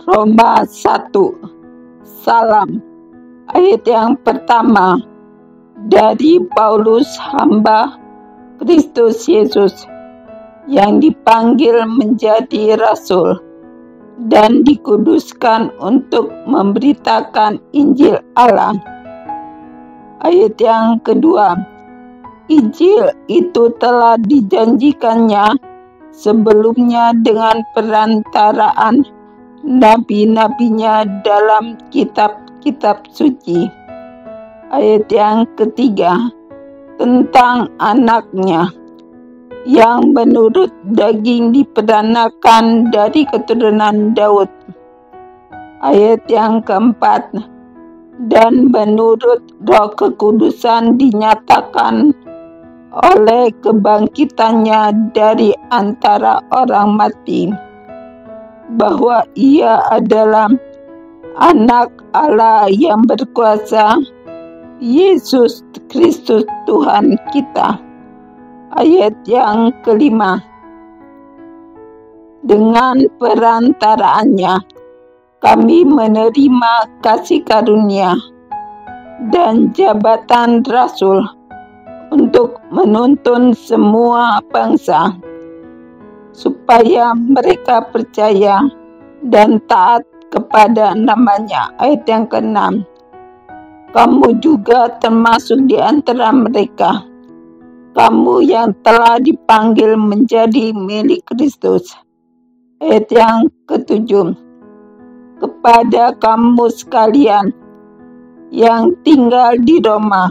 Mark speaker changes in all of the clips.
Speaker 1: Roma 1. Salam. Ayat yang pertama dari Paulus, hamba Kristus Yesus yang dipanggil menjadi rasul dan dikuduskan untuk memberitakan Injil Allah. Ayat yang kedua, Injil itu telah dijanjikannya sebelumnya dengan perantaraan nabi-nabinya dalam kitab-kitab suci. Ayat yang ketiga, tentang anaknya yang menurut daging diperdanakan dari keturunan Daud. Ayat yang keempat, dan menurut Roh Kekudusan dinyatakan oleh kebangkitannya dari antara orang mati, bahwa ia adalah anak Allah yang berkuasa, Yesus Kristus Tuhan kita. Ayat yang kelima, dengan perantaraannya kami menerima kasih karunia dan jabatan rasul untuk menuntun semua bangsa, supaya mereka percaya dan taat kepada namanya. Ayat yang keenam, kamu juga termasuk di antara mereka, kamu yang telah dipanggil menjadi milik Kristus. Ayat yang ketujuh, kepada kamu sekalian yang tinggal di Roma,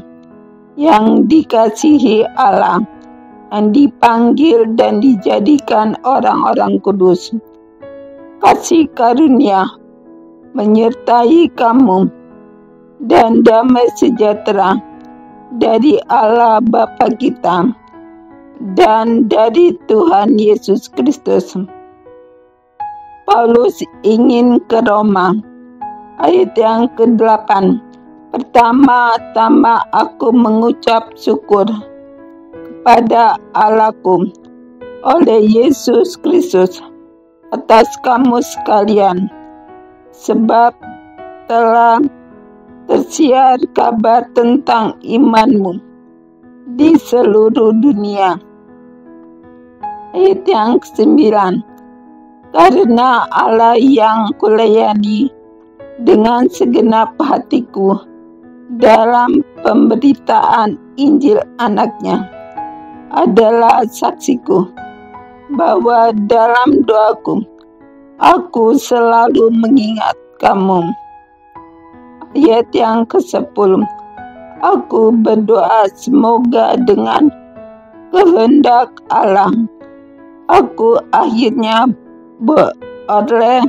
Speaker 1: yang dikasihi Allah, yang dipanggil dan dijadikan orang-orang kudus, kasih karunia menyertai kamu dan damai sejahtera dari Allah Bapa kita dan dari Tuhan Yesus Kristus. Paulus ingin ke Roma. Ayat yang ke-8, pertama-tama aku mengucap syukur kepada Allahku oleh Yesus Kristus atas kamu sekalian, sebab telah tersiar kabar tentang imanmu di seluruh dunia. Ayat yang ke-9, karena Allah yang kulayani dengan segenap hatiku dalam pemberitaan Injil anaknya adalah saksiku, bahwa dalam doaku aku selalu mengingat kamu. Ayat yang ke-10, aku berdoa semoga dengan kehendak Allah aku akhirnya beroleh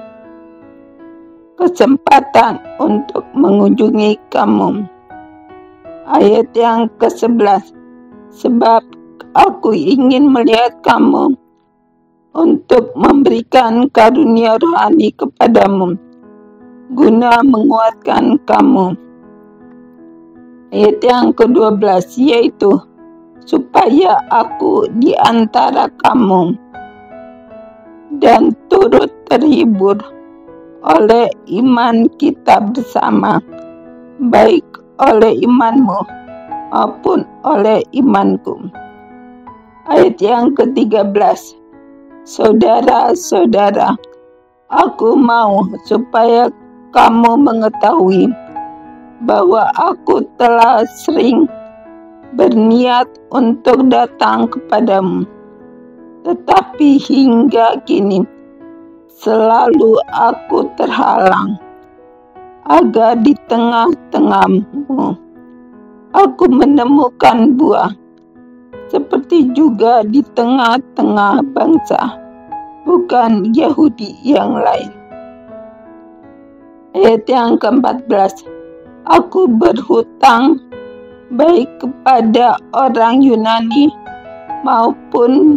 Speaker 1: kesempatan untuk mengunjungi kamu. Ayat yang ke-11, sebab aku ingin melihat kamu untuk memberikan karunia rohani kepadamu, guna menguatkan kamu. Ayat yang ke-12, yaitu supaya aku di antara kamu dan turut terhibur oleh iman kita bersama, baik oleh imanmu maupun oleh imanku. Ayat yang ke-13, saudara-saudara, aku mau supaya kamu mengetahui bahwa aku telah sering berniat untuk datang kepadamu, tetapi hingga kini selalu aku terhalang, agar di tengah-tengahmu aku menemukan buah, seperti juga di tengah-tengah bangsa bukan Yahudi yang lain. Ayat yang ke-14, aku berhutang baik kepada orang Yunani maupun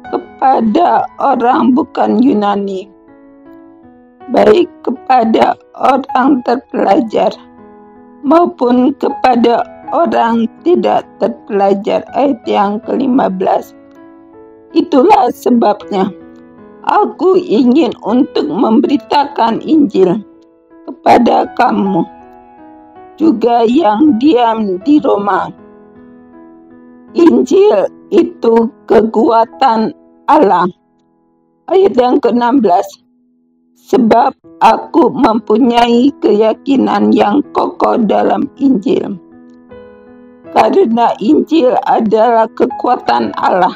Speaker 1: kepada orang bukan Yunani, baik kepada orang terpelajar maupun kepada orang tidak terpelajar. Ayat yang ke-15, itulah sebabnya Aku ingin untuk memberitakan Injil kepada kamu, juga yang diam di Roma. Injil itu kekuatan Allah. Ayat yang ke-16. Sebab aku mempunyai keyakinan yang kokoh dalam Injil. Karena Injil adalah kekuatan Allah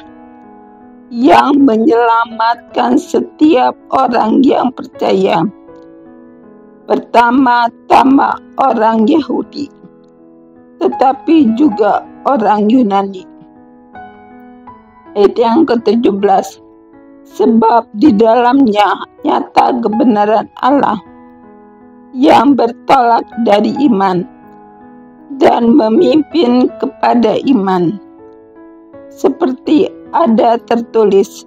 Speaker 1: yang menyelamatkan setiap orang yang percaya. Pertama-tama orang Yahudi, tetapi juga orang Yunani. Ayat yang ke-17. Sebab di dalamnya nyata kebenaran Allah yang bertolak dari iman dan memimpin kepada iman. Seperti ada tertulis,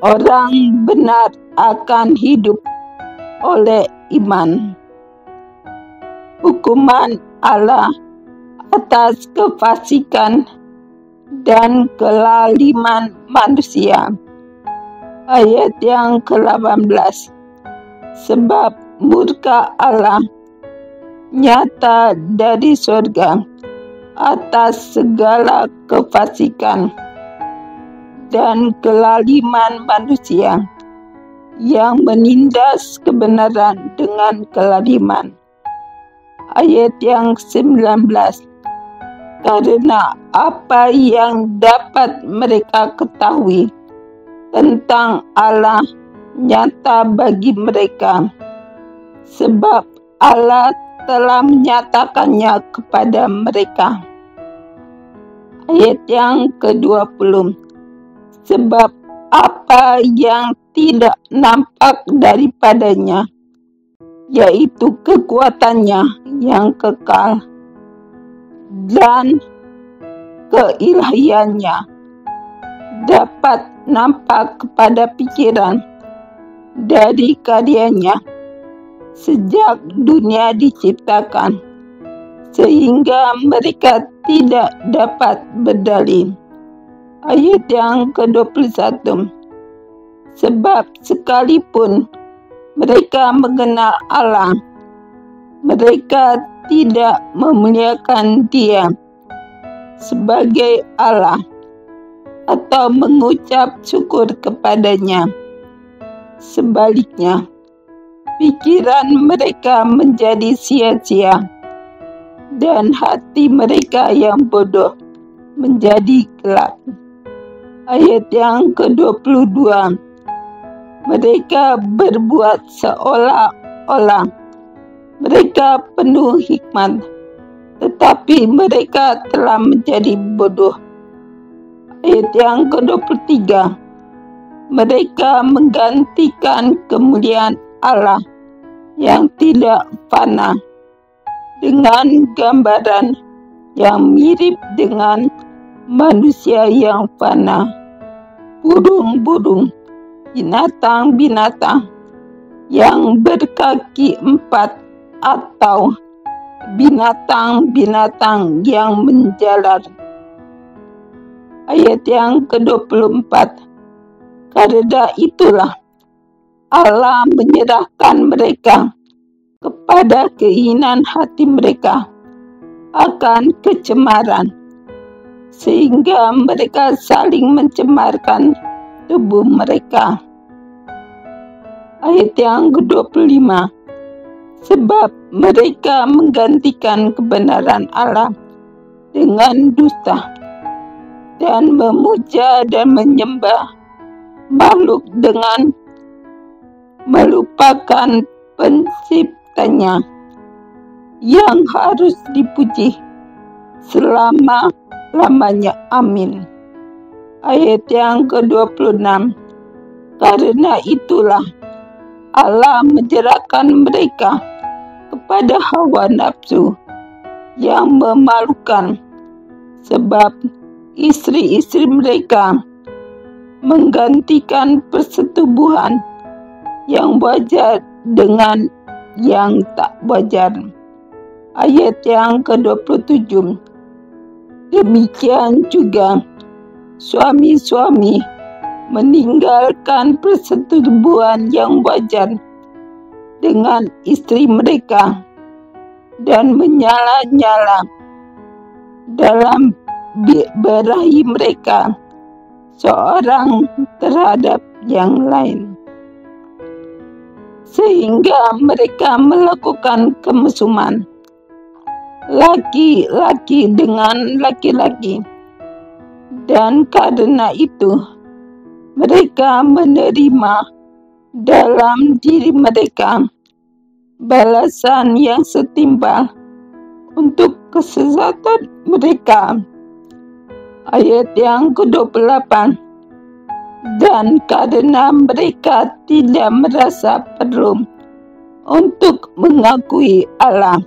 Speaker 1: orang benar akan hidup oleh iman. Hukuman Allah atas kefasikan dan kelaliman manusia. Ayat yang ke-18. Sebab murka Allah nyata dari surga atas segala kefasikan dan kelaliman manusia yang menindas kebenaran dengan kelaliman. Ayat yang 19. Karena apa yang dapat mereka ketahui tentang Allah nyata bagi mereka, sebab Allah telah menyatakannya kepada mereka. Ayat yang ke-20. Sebab apa yang tidak nampak daripadanya, yaitu kekuatannya yang kekal dan keilahiannya, dapat nampak kepada pikiran dari karyanya sejak dunia diciptakan, sehingga mereka tidak dapat berdalih. Ayat yang ke-21. Sebab sekalipun mereka mengenal Allah, mereka tidak memuliakan Dia sebagai Allah atau mengucap syukur kepadanya. Sebaliknya, pikiran mereka menjadi sia-sia dan hati mereka yang bodoh menjadi gelap. Ayat yang ke-22. Mereka berbuat seolah-olah mereka penuh hikmat, tetapi mereka telah menjadi bodoh. Ayat yang ke-23. Mereka menggantikan kemuliaan Allah yang tidak fana dengan gambaran yang mirip dengan manusia yang fana, burung-burung, binatang-binatang yang berkaki 4 atau binatang-binatang yang menjalar. Ayat yang ke-24. Karena itulah Allah menyerahkan mereka kepada keinginan hati mereka akan kecemaran, sehingga mereka saling mencemarkan tubuh mereka. Ayat yang ke-25. Sebab mereka menggantikan kebenaran Allah dengan dusta dan memuja dan menyembah makhluk dengan melupakan penciptanya yang harus dipuji selama-lamanya. Amin. Ayat yang ke-26. Karena itulah Allah menyerahkan mereka kepada hawa nafsu yang memalukan, sebab istri-istri mereka menggantikan persetubuhan yang wajar dengan yang tak wajar. Ayat yang ke-27. Demikian juga suami-suami meninggalkan persetubuhan yang wajar dengan istri mereka dan menyala-nyala dalam birahi mereka seorang terhadap yang lain, sehingga mereka melakukan kemesuman laki-laki dengan laki-laki, dan karena itu mereka menerima dalam diri mereka balasan yang setimpal untuk kesesatan mereka. Ayat yang ke-28, dan karena mereka tidak merasa perlu untuk mengakui Allah,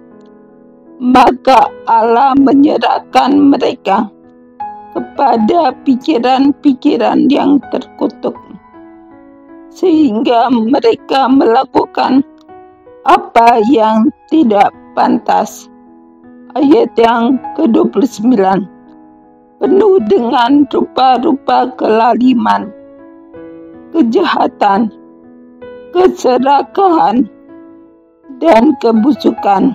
Speaker 1: maka Allah menyerahkan mereka kepada pikiran-pikiran yang terkutuk, sehingga mereka melakukan apa yang tidak pantas. Ayat yang ke-29, penuh dengan rupa-rupa kelaliman, kejahatan, keserakahan, dan kebusukan,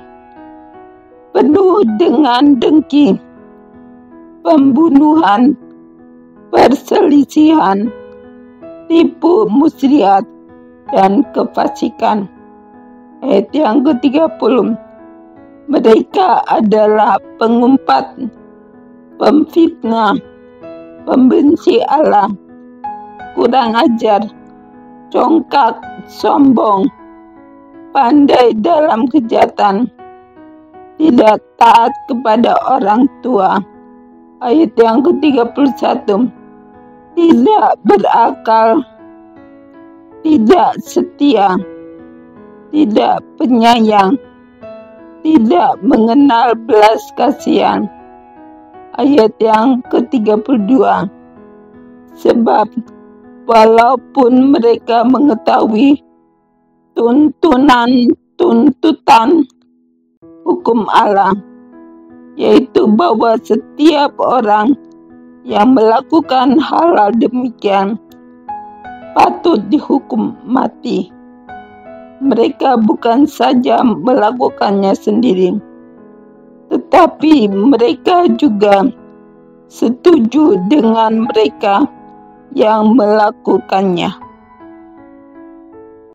Speaker 1: penuh dengan dengki, pembunuhan, perselisihan, tipu muslihat, dan kefasikan. Ayat yang ke-30, mereka adalah pengumpat, pemfitnah, pembenci Allah, kurang ajar, congkak, sombong, pandai dalam kejahatan, tidak taat kepada orang tua. Ayat yang ke-31, tidak berakal, tidak setia, tidak penyayang, tidak mengenal belas kasihan. Ayat yang ke-32, sebab walaupun mereka mengetahui tuntutan hukum Allah, yaitu bahwa setiap orang yang melakukan hal demikian patut dihukum mati, mereka bukan saja melakukannya sendiri, tetapi mereka juga setuju dengan mereka yang melakukannya.